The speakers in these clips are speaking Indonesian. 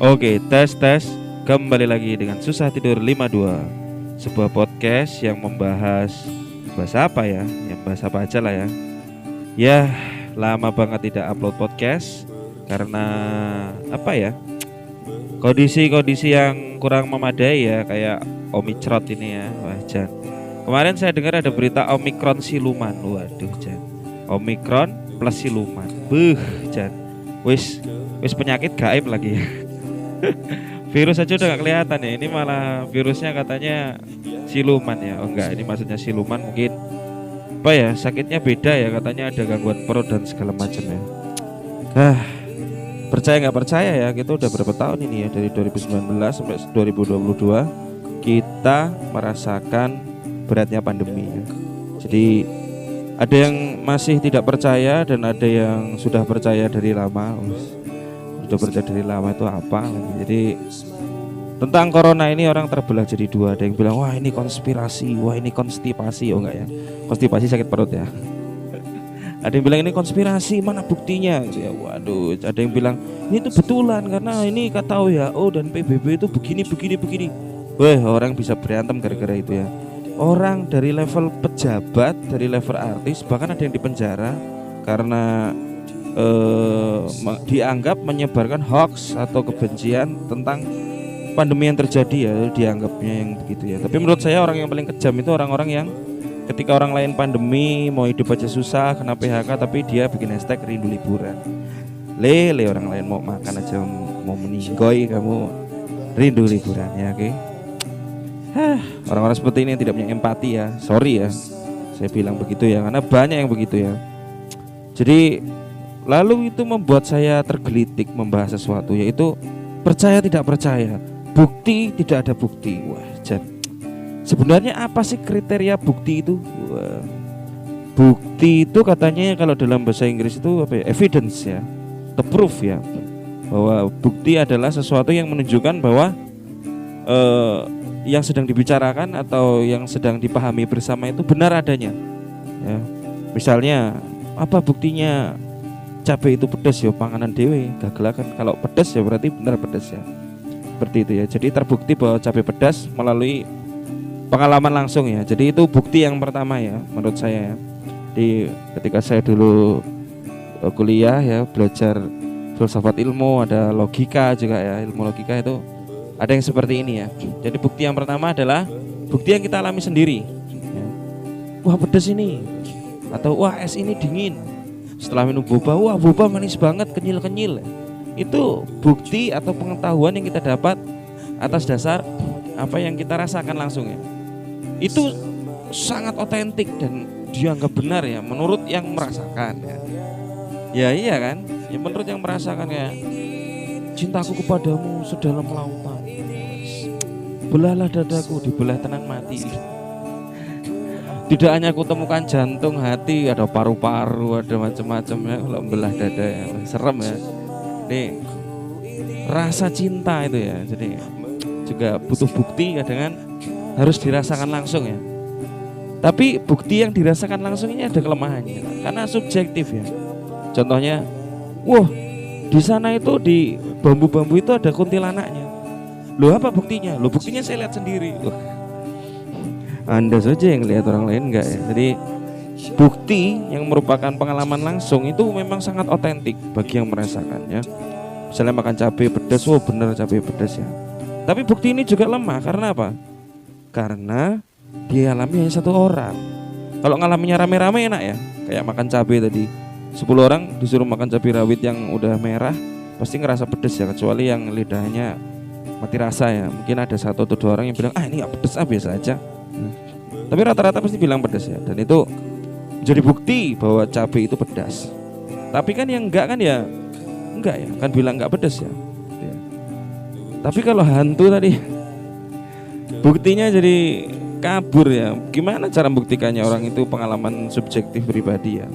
Oke, tes tes. Kembali lagi dengan Susah Tidur 52. Sebuah podcast yang bahas apa ya? Yang bahas apa aja lah ya. Ya, lama banget tidak upload podcast karena apa ya? Kondisi-kondisi yang kurang memadai ya, kayak Omicron ini ya. Wah, Jan. Kemarin saya dengar ada berita Omicron siluman. Waduh, Jan. Omicron plus siluman. Jan. Wis wis penyakit gaib lagi ya. Virus aja udah gak kelihatan ya. Ini malah virusnya katanya siluman ya. Oh enggak, ini maksudnya siluman mungkin apa ya? Sakitnya beda ya. Katanya ada gangguan perut dan segala macam ya. Ah, percaya nggak percaya ya, kita udah berapa tahun ini ya, dari 2019 sampai 2022 kita merasakan beratnya pandemi ya. Jadi ada yang masih tidak percaya dan ada yang sudah percaya dari lama. Sudah percaya dari lama itu apa lagi. Jadi tentang corona ini orang terbelah jadi dua. Ada yang bilang wah ini konspirasi, wah ini konstipasi. Oh enggak ya, konstipasi sakit perut ya. Ada yang bilang ini konspirasi, mana buktinya gitu ya. Waduh, ada yang bilang ini tuh betulan karena ini kata WHO dan PBB itu begini. Wah, orang bisa berantem gara-gara itu ya. Orang dari level pejabat, dari level artis, bahkan ada yang dipenjara karena dianggap menyebarkan hoax atau kebencian tentang pandemi yang terjadi ya, dianggapnya yang begitu ya. Tapi menurut saya orang yang paling kejam itu orang-orang yang ketika orang lain pandemi mau hidup aja susah kena PHK, tapi dia bikin hashtag rindu liburan. Lele, orang lain mau makan aja mau meninggoy, kamu rindu liburan ya. Oke. Orang-orang seperti ini yang tidak punya empati ya. Sorry ya, saya bilang begitu ya, karena banyak yang begitu ya. Jadi lalu itu membuat saya tergelitik membahas sesuatu, yaitu percaya tidak percaya, bukti tidak ada bukti. Wah, sebenarnya apa sih kriteria bukti itu? Wah, bukti itu katanya kalau dalam bahasa Inggris itu apa ya? Evidence ya, the proof ya, bahwa bukti adalah sesuatu yang menunjukkan bahwa yang sedang dibicarakan atau yang sedang dipahami bersama itu benar adanya. Ya. Misalnya apa buktinya cabai itu pedas ya, panganan dewe gagelakan. Kalau pedas ya berarti benar pedas ya. Seperti itu ya. Jadi terbukti bahwa cabai pedas melalui pengalaman langsung ya. Jadi itu bukti yang pertama ya menurut saya ya. Di ketika saya dulu kuliah ya, belajar filsafat ilmu, ada logika juga ya, ilmu logika itu ada yang seperti ini ya. Jadi bukti yang pertama adalah bukti yang kita alami sendiri ya. Wah pedas ini, atau wah es ini dingin. Setelah minum boba, wah boba manis banget, kenyil-kenyil. Itu bukti atau pengetahuan yang kita dapat atas dasar apa yang kita rasakan langsung ya. Itu sangat otentik dan dianggap benar ya menurut yang merasakan ya. Ya iya kan, ya menurut yang merasakan ya. Cintaku kepadamu sedalam lautan, belahlah dadaku, dibelah tenan mati. Tidak hanya aku temukan jantung, hati, ada paru-paru, ada macam-macam ya. Kalau belah dada ya serem ya. Nih rasa cinta itu ya. Jadi juga butuh bukti, kadang harus dirasakan langsung ya. Tapi bukti yang dirasakan langsung ini ada kelemahannya karena subjektif ya. Contohnya, wah di sana itu di bambu-bambu itu ada kuntilanaknya. Loh apa buktinya? Loh buktinya saya lihat sendiri. Loh, Anda saja yang lihat, orang lain enggak ya. Jadi bukti yang merupakan pengalaman langsung itu memang sangat otentik bagi yang merasakannya. Misalnya makan cabai pedas, wah bener cabai pedas ya. Tapi bukti ini juga lemah karena apa? Karena dia alami hanya satu orang. Kalau ngalaminya rame-rame enak ya. Kayak makan cabai tadi, 10 orang disuruh makan cabai rawit yang udah merah pasti ngerasa pedas ya, kecuali yang lidahnya mati rasa ya. Mungkin ada 1 atau 2 orang yang bilang ini gak pedas, biasa aja. Tapi rata-rata pasti bilang pedas ya. Dan itu jadi bukti bahwa cabai itu pedas. Tapi kan yang enggak kan ya enggak ya, kan bilang enggak pedas ya. Tapi kalau hantu tadi buktinya jadi kabur ya. Gimana cara membuktikannya? Orang itu pengalaman subjektif pribadi ya.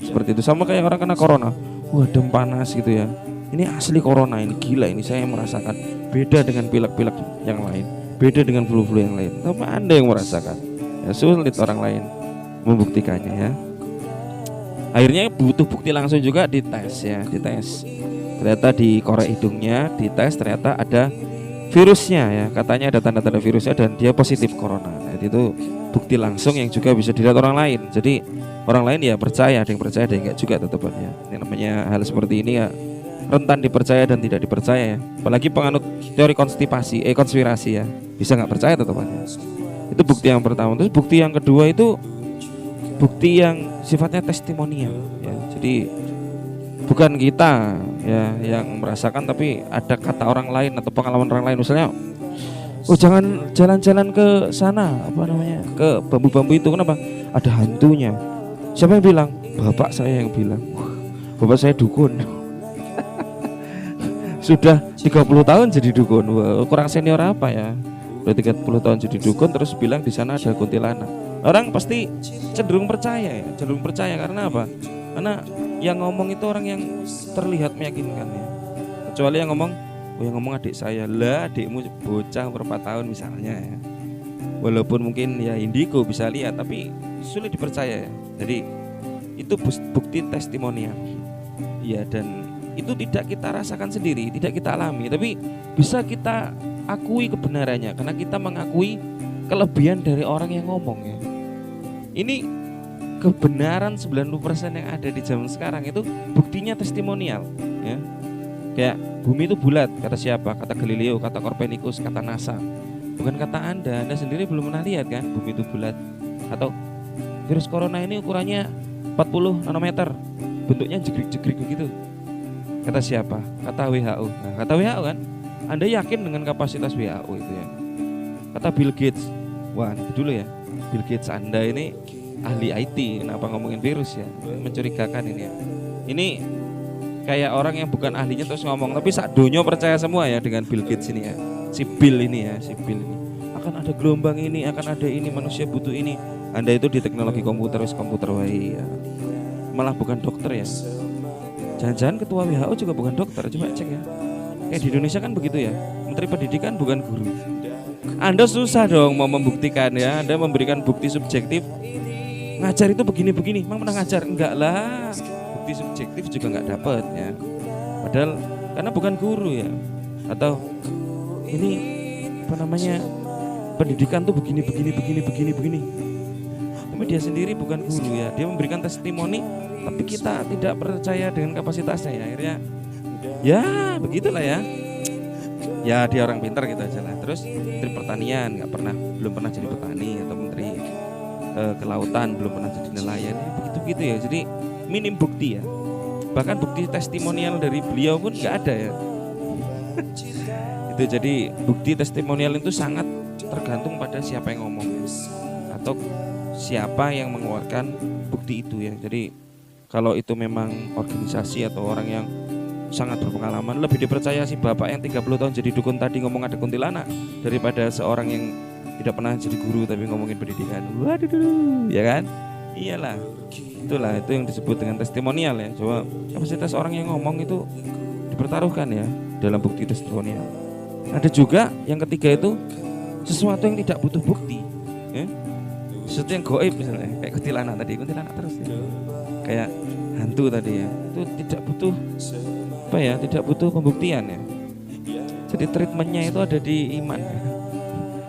Seperti itu, sama kayak orang kena corona. Wah dem panas gitu ya. Ini asli corona, ini gila, ini saya merasakan. Beda dengan pilek-pilek yang lain, beda dengan flu-flu yang lain. Tapi Anda yang merasakan ya, sulit orang lain membuktikannya ya. Akhirnya butuh bukti langsung juga, dites ya, dites. ternyata dikorek hidungnya, dites ternyata ada virusnya ya, katanya ada tanda-tanda virusnya dan dia positif corona. Nah, itu bukti langsung yang juga bisa dilihat orang lain. Jadi orang lain ya percaya, ada yang percaya, ada yang enggak juga tetepannya. Ini namanya hal seperti ini ya rentan dipercaya dan tidak dipercaya ya. Apalagi penganut teori konspirasi ya, bisa nggak percaya tetepannya. Itu bukti yang pertama. Terus bukti yang kedua itu bukti yang sifatnya testimonial ya. Jadi bukan kita ya yang merasakan, tapi ada kata orang lain atau pengalaman orang lain. Misalnya, oh jangan jalan-jalan ke sana, apa namanya, ke bambu-bambu itu, kenapa? Ada hantunya. Siapa yang bilang? Bapak saya yang bilang. Bapak saya dukun. Sudah 30 tahun jadi dukun. Wah, kurang senior apa ya? Udah 30 tahun jadi dukun terus bilang di sana ada kuntilanak. Orang pasti cenderung percaya ya, cenderung percaya karena apa? Karena yang ngomong itu orang yang terlihat meyakinkan ya. Kecuali yang ngomong adik saya, lah adikmu bocah berapa tahun misalnya ya. Walaupun mungkin ya indigo bisa lihat, tapi sulit dipercaya ya. Jadi itu bukti testimonial ya, dan itu tidak kita rasakan sendiri, tidak kita alami, tapi bisa kita akui kebenarannya karena kita mengakui kelebihan dari orang yang ngomong ya. Ini kebenaran 90% yang ada di zaman sekarang itu buktinya testimonial ya. Kayak bumi itu bulat, kata siapa? Kata Galileo, kata Copernicus, kata NASA. Bukan kata Anda sendiri belum pernah lihat kan bumi itu bulat. Atau virus corona ini ukurannya 40 nanometer, bentuknya jegrik-jegrik begitu. Kata siapa? Kata WHO. Nah, kata WHO kan, Anda yakin dengan kapasitas WHO itu ya. Kata Bill Gates. Wah, itu dulu ya. Bill Gates, Anda ini ahli IT, kenapa ngomongin virus ya? Mencurigakan ini ya. Ini kayak orang yang bukan ahlinya terus ngomong, tapi sak donya percaya semua ya dengan Bill Gates ini ya. Si Bill ini ya, si Bill ini. Akan ada gelombang ini, akan ada ini, manusia butuh ini. Anda itu di teknologi komputer, komputer wae ya. Malah bukan dokter ya. Jangan-jangan ketua WHO juga bukan dokter, coba cek ya. Kayak di Indonesia kan begitu ya. Menteri Pendidikan bukan guru. Anda susah dong mau membuktikan ya. Anda memberikan bukti subjektif. Ngajar itu begini-begini, emang pernah ngajar? Enggak lah. Bukti subjektif juga enggak dapat ya. Padahal karena bukan guru ya. Atau ini apa namanya? Pendidikan tuh begini. Tapi dia sendiri bukan guru ya. Dia memberikan testimoni, tapi kita tidak percaya dengan kapasitasnya ya. Akhirnya ya begitulah ya. Ya dia orang pintar gitu aja lah. Terus menteri pertanian belum pernah jadi petani, atau menteri kelautan belum pernah jadi nelayan ya, begitu ya. Jadi minim bukti ya. Bahkan bukti testimonial dari beliau pun nggak ada ya. Itu jadi bukti testimonial itu sangat tergantung pada siapa yang ngomong atau siapa yang mengeluarkan bukti itu ya. Jadi kalau itu memang organisasi atau orang yang sangat berpengalaman, lebih dipercaya si bapak yang 30 tahun jadi dukun tadi ngomong ada kuntilanak daripada seorang yang tidak pernah jadi guru tapi ngomongin pendidikan. Waduh, ya kan? Iyalah. Itulah itu yang disebut dengan testimonial ya. Coba kapasitas orang yang ngomong itu dipertaruhkan ya dalam bukti testimonial. Ada juga yang ketiga itu sesuatu yang tidak butuh bukti ya. Sesuatu yang gaib misalnya kayak kuntilanak terus ya. Kayak hantu tadi ya, itu tidak butuh apa ya, tidak butuh pembuktian ya. Jadi treatmentnya itu ada di iman ya.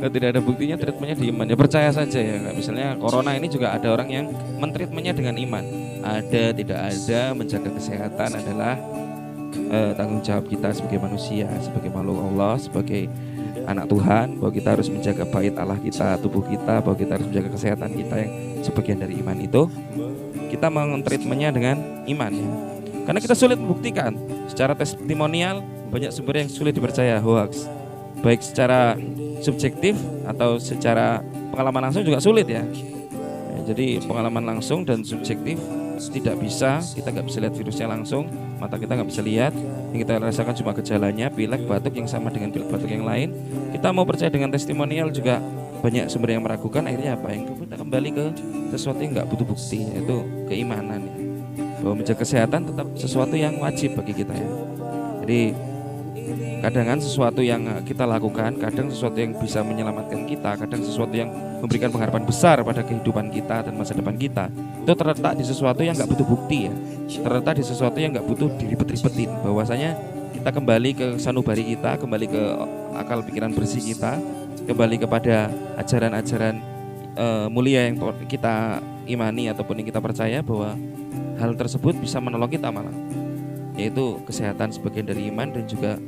Kalau tidak ada buktinya, treatmentnya di iman ya, percaya saja ya. Misalnya corona ini juga ada orang yang mentreatmentnya dengan iman. Ada tidak ada, menjaga kesehatan adalah tanggung jawab kita sebagai manusia, sebagai makhluk Allah, sebagai anak Tuhan, bahwa kita harus menjaga bait Allah kita, tubuh kita, bahwa kita harus menjaga kesehatan kita yang sebagian dari iman itu. Kita mentreatmentnya dengan iman ya. Karena kita sulit membuktikan secara testimonial, banyak sumber yang sulit dipercaya, hoax. Baik secara subjektif atau secara pengalaman langsung juga sulit ya. Jadi pengalaman langsung dan subjektif tidak bisa, kita nggak bisa lihat virusnya langsung, mata kita nggak bisa lihat, yang kita rasakan cuma gejalanya, pilek, batuk yang sama dengan pilek batuk yang lain. Kita mau percaya dengan testimonial juga banyak sumber yang meragukan. Akhirnya apa? Yang kita kembali ke sesuatu yang nggak butuh bukti, yaitu keimanan ya. Bahwa menjaga kesehatan tetap sesuatu yang wajib bagi kita ya. Jadi Kadang kan sesuatu yang kita lakukan, kadang sesuatu yang bisa menyelamatkan kita, kadang sesuatu yang memberikan pengharapan besar pada kehidupan kita dan masa depan kita, itu terletak di sesuatu yang nggak butuh bukti ya, terletak di sesuatu yang nggak butuh diribet-ribetin. Bahwasanya kita kembali ke sanubari kita, kembali ke akal pikiran bersih kita, kembali kepada ajaran-ajaran mulia yang kita imani ataupun yang kita percaya, bahwa hal tersebut bisa menolong kita malah, yaitu kesehatan sebagian dari iman, dan juga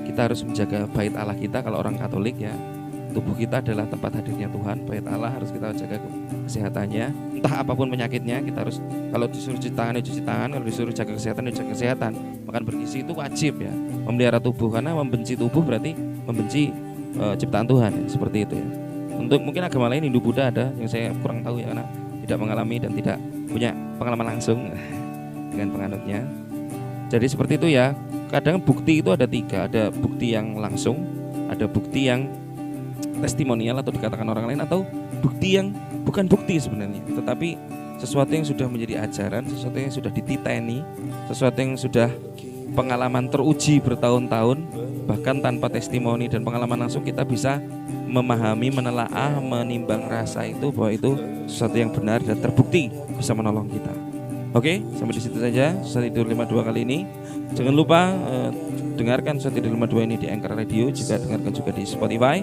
kita harus menjaga bait Allah kita. Kalau orang Katolik ya, tubuh kita adalah tempat hadirnya Tuhan, bait Allah, harus kita jaga kesehatannya. Entah apapun penyakitnya, kita harus, kalau disuruh cuci tangan ya cuci tangan, kalau disuruh jaga kesehatan ya jaga kesehatan. Makan bergizi itu wajib ya, memelihara tubuh, karena membenci tubuh berarti membenci ciptaan Tuhan ya, seperti itu ya. Untuk mungkin agama lain, Hindu Buddha ada yang saya kurang tahu ya, karena tidak mengalami dan tidak punya pengalaman langsung dengan penganutnya. Jadi seperti itu ya. Kadang bukti itu ada 3, ada bukti yang langsung, ada bukti yang testimonial atau dikatakan orang lain, atau bukti yang bukan bukti sebenarnya, tetapi sesuatu yang sudah menjadi ajaran, sesuatu yang sudah dititeni, sesuatu yang sudah pengalaman teruji bertahun-tahun. Bahkan tanpa testimoni dan pengalaman langsung, kita bisa memahami, menelaah, menimbang rasa itu, bahwa itu sesuatu yang benar dan terbukti bisa menolong kita. Oke, sampai di situ saja Susah Tidur 52 kali ini. Jangan lupa dengarkan Susah Tidur 52 ini di Anchor Radio, juga dengarkan juga di Spotify.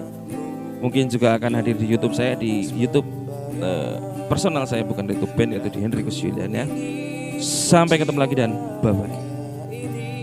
Mungkin juga akan hadir di YouTube saya, di YouTube personal saya, bukan di YouTube band, yaitu di Hendrikus Yulian ya. Sampai ketemu lagi dan bye-bye.